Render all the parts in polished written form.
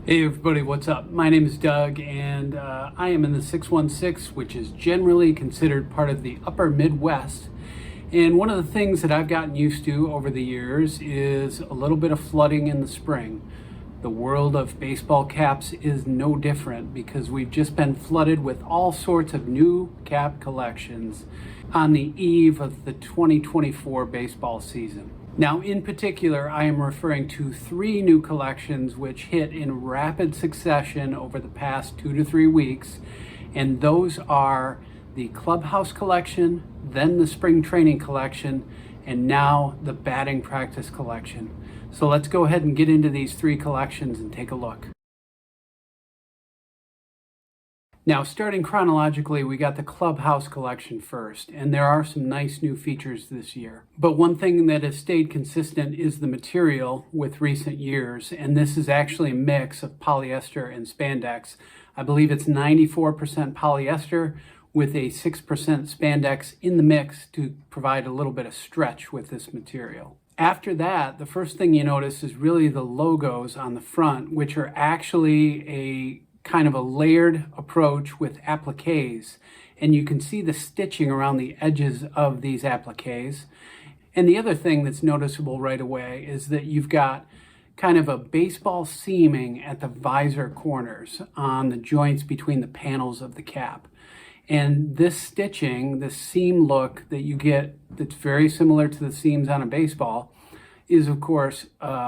Hey everybody, what's up? My name is Doug and I am in the 616, which is generally considered part of the upper Midwest. And one of the things that I've gotten used to over the years is a little bit of flooding in the spring. The world of baseball caps is no different because we've just been flooded with all sorts of new cap collections on the eve of the 2024 baseball season. Now, in particular, I am referring to 3 new collections which hit in rapid succession over the past 2 to 3 weeks, and those are the Clubhouse collection, then the Spring Training collection, and now the Batting Practice collection. So let's go ahead and get into these 3 collections and take a look. Now, starting chronologically, we got the Clubhouse collection first, and there are some nice new features this year. But one thing that has stayed consistent is the material with recent years, and this is actually a mix of polyester and spandex. I believe it's 94% polyester with a 6% spandex in the mix to provide a little bit of stretch with this material. After that, the first thing you notice is really the logos on the front, which are actually a kind of a layered approach with appliques, and you can see the stitching around the edges of these appliques. And the other thing that's noticeable right away is that you've got kind of a baseball seaming at the visor corners on the joints between the panels of the cap. And this stitching, this seam look that you get that's very similar to the seams on a baseball, is of course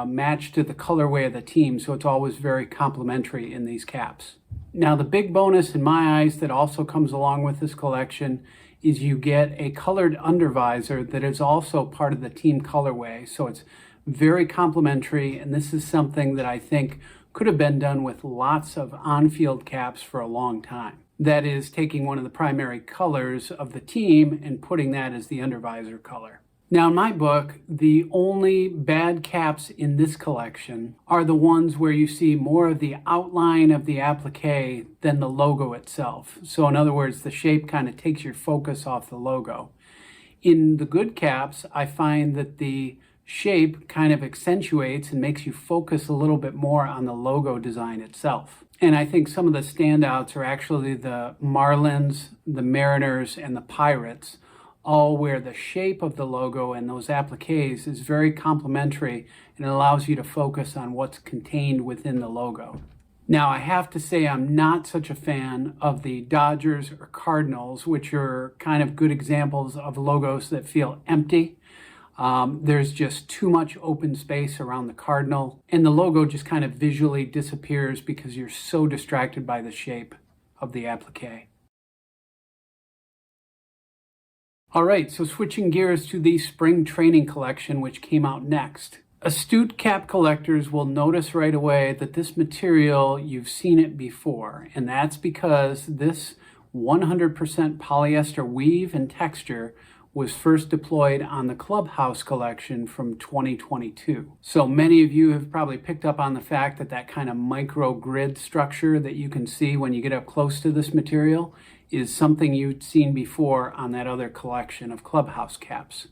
matched to the colorway of the team, so it's always very complementary in these caps. Now, the big bonus in my eyes that also comes along with this collection is you get a colored undervisor that is also part of the team colorway, so it's very complementary, and this is something that I think could have been done with lots of on-field caps for a long time. That is, taking one of the primary colors of the team and putting that as the undervisor color. Now, in my book, the only bad caps in this collection are the ones where you see more of the outline of the applique than the logo itself. So in other words, the shape kind of takes your focus off the logo. In the good caps, I find that the shape kind of accentuates and makes you focus a little bit more on the logo design itself. And I think some of the standouts are actually the Marlins, the Mariners, and the Pirates, all where the shape of the logo and those appliques is very complementary and allows you to focus on what's contained within the logo. Now, I have to say I'm not such a fan of the Dodgers or Cardinals, which are kind of good examples of logos that feel empty. There's just too much open space around the Cardinal, and the logo just kind of visually disappears because you're so distracted by the shape of the applique. All right, so switching gears to the Spring Training collection, which came out next. Astute cap collectors will notice right away that this material, you've seen it before, and that's because this 100% polyester weave and texture was first deployed on the Clubhouse collection from 2022. So many of you have probably picked up on the fact that that kind of micro grid structure that you can see when you get up close to this material is something you'd seen before on that other collection of Clubhouse caps.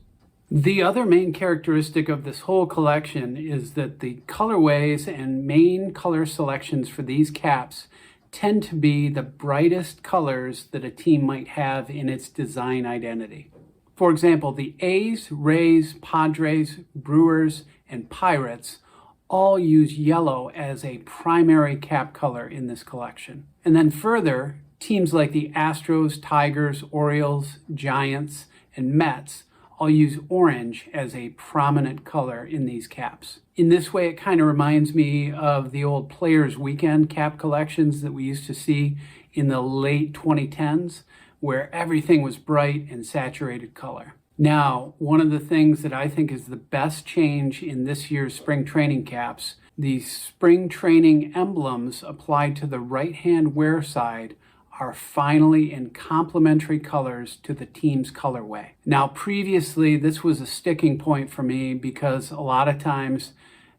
The other main characteristic of this whole collection is that the colorways and main color selections for these caps tend to be the brightest colors that a team might have in its design identity. For example, the A's, Rays, Padres, Brewers, and Pirates all use yellow as a primary cap color in this collection. And then further, teams like the Astros, Tigers, Orioles, Giants, and Mets all use orange as a prominent color in these caps. In this way, it kind of reminds me of the old Players Weekend cap collections that we used to see in the late 2010s, where everything was bright and saturated color. Now, one of the things that I think is the best change in this year's Spring Training caps, the Spring Training emblems applied to the right-hand wear side are finally in complementary colors to the team's colorway. Now, previously, this was a sticking point for me because a lot of times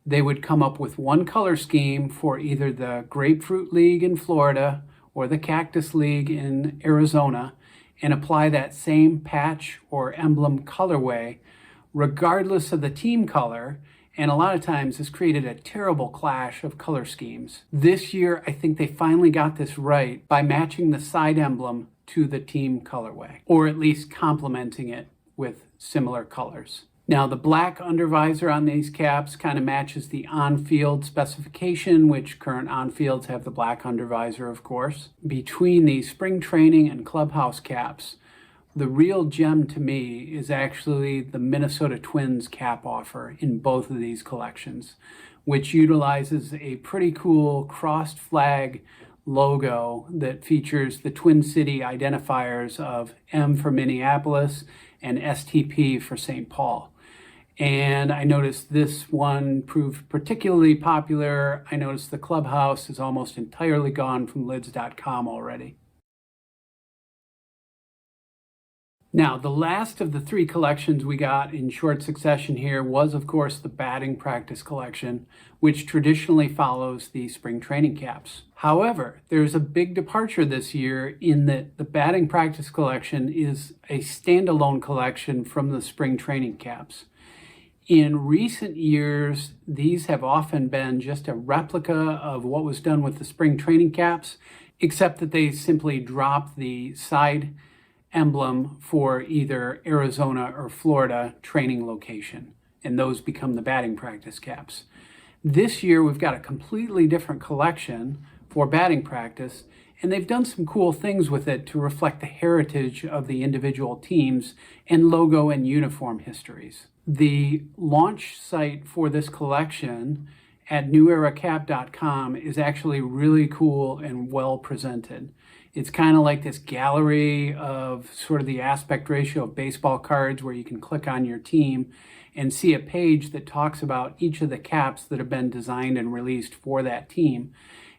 they would come up with one color scheme for either the Grapefruit League in Florida or the Cactus League in Arizona and apply that same patch or emblem colorway regardless of the team color, And a lot of times this created a terrible clash of color schemes. This year, I think they finally got this right by matching the side emblem to the team colorway, or at least complementing it with similar colors. Now, the black undervisor on these caps kind of matches the on-field specification, which current on-fields have the black undervisor, of course. Between these spring training and clubhouse caps, the real gem to me is actually the Minnesota Twins cap offer in both of these collections, which utilizes a pretty cool crossed flag logo that features the Twin City identifiers of M for Minneapolis and STP for St. Paul. And I noticed this one proved particularly popular. I noticed the Clubhouse is almost entirely gone from lids.com already. Now, the last of the three collections we got in short succession here was, of course, the batting practice collection, which traditionally follows the spring training caps. However, there's a big departure this year in that the batting practice collection is a standalone collection from the spring training caps. In recent years, these have often been just a replica of what was done with the spring training caps, except that they simply drop the side emblem for either Arizona or Florida training location, and those become the batting practice caps. This year, we've got a completely different collection for batting practice, and they've done some cool things with it to reflect the heritage of the individual teams and logo and uniform histories. The launch site for this collection at neweracap.com is actually really cool and well presented. It's kind of like this gallery of sort of the aspect ratio of baseball cards where you can click on your team and see a page that talks about each of the caps that have been designed and released for that team.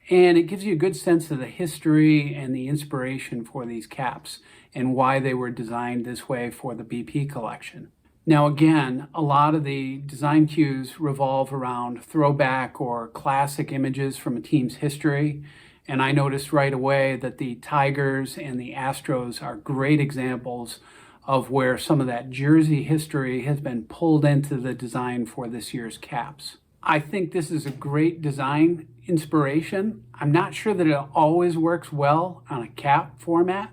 And it gives you a good sense of the history and the inspiration for these caps and why they were designed this way for the BP collection. Now, again, a lot of the design cues revolve around throwback or classic images from a team's history. And I noticed right away that the Tigers and the Astros are great examples of where some of that jersey history has been pulled into the design for this year's caps. I think this is a great design inspiration. I'm not sure that it always works well on a cap format,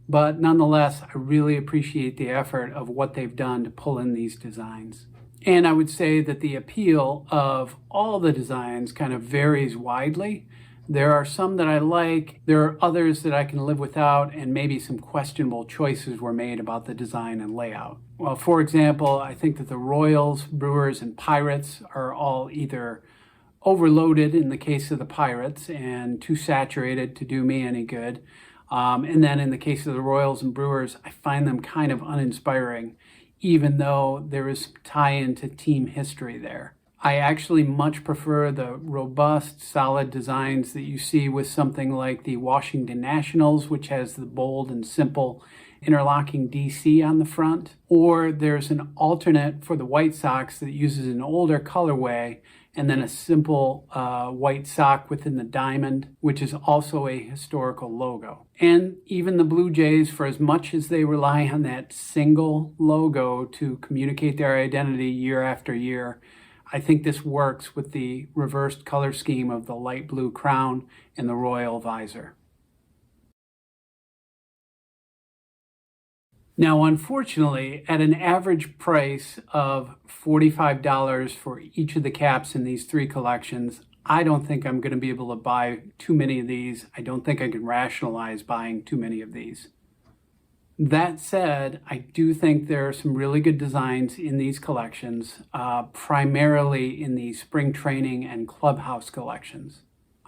but nonetheless, I really appreciate the effort of what they've done to pull in these designs. And I would say that the appeal of all the designs kind of varies widely. There are some that I like, there are others that I can live without, and maybe some questionable choices were made about the design and layout. Well, for example, I think that the Royals, Brewers, and Pirates are all either overloaded in the case of the Pirates and too saturated to do me any good. And then in the case of the Royals and Brewers, I find them kind of uninspiring, even though there is tie-in to team history there. I actually much prefer the robust, solid designs that you see with something like the Washington Nationals, which has the bold and simple interlocking DC on the front. Or there's an alternate for the White Sox that uses an older colorway and then a simple white sock within the diamond, which is also a historical logo. And even the Blue Jays, for as much as they rely on that single logo to communicate their identity year after year, I think this works with the reversed color scheme of the light blue crown and the royal visor. Now, unfortunately, at an average price of $45 for each of the caps in these three collections, I don't think I'm going to be able to buy too many of these. I don't think I can rationalize buying too many of these. That said, I do think there are some really good designs in these collections, primarily in the spring training and clubhouse collections.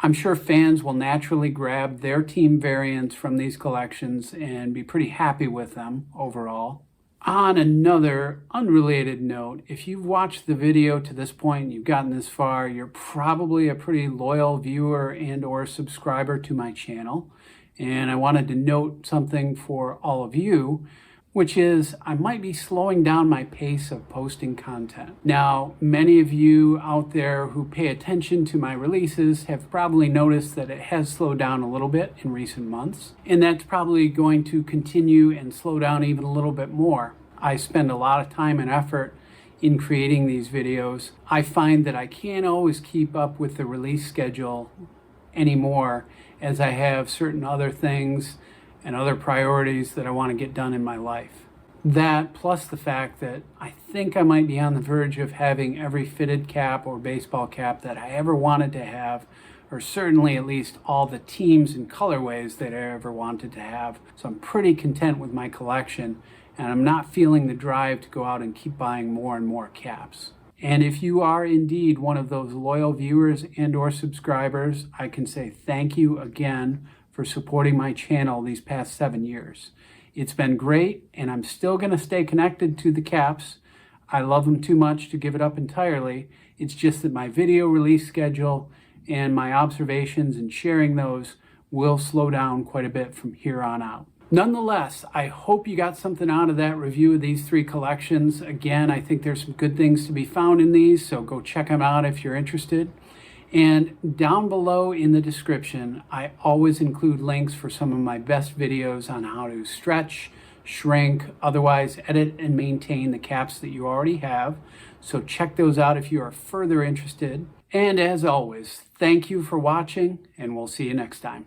I'm sure fans will naturally grab their team variants from these collections and be pretty happy with them overall. On another unrelated note, if you've watched the video to this point and you've gotten this far, you're probably a pretty loyal viewer and or subscriber to my channel. And I wanted to note something for all of you, which is I might be slowing down my pace of posting content. Now, many of you out there who pay attention to my releases have probably noticed that it has slowed down a little bit in recent months, and that's probably going to continue and slow down even a little bit more. I spend a lot of time and effort in creating these videos. I find that I can't always keep up with the release schedule anymore, as I have certain other things and other priorities that I want to get done in my life. That, plus the fact that I think I might be on the verge of having every fitted cap or baseball cap that I ever wanted to have, or certainly at least all the teams and colorways that I ever wanted to have. So I'm pretty content with my collection, and I'm not feeling the drive to go out and keep buying more and more caps. And if you are indeed one of those loyal viewers and or subscribers, I can say thank you again for supporting my channel these past 7 years. It's been great, and I'm still going to stay connected to the caps. I love them too much to give it up entirely. It's just that my video release schedule and my observations and sharing those will slow down quite a bit from here on out. Nonetheless, I hope you got something out of that review of these 3 collections. Again, I think there's some good things to be found in these, so go check them out if you're interested. And down below in the description, I always include links for some of my best videos on how to stretch, shrink, otherwise edit and maintain the caps that you already have. So check those out if you are further interested. And as always, thank you for watching, and we'll see you next time.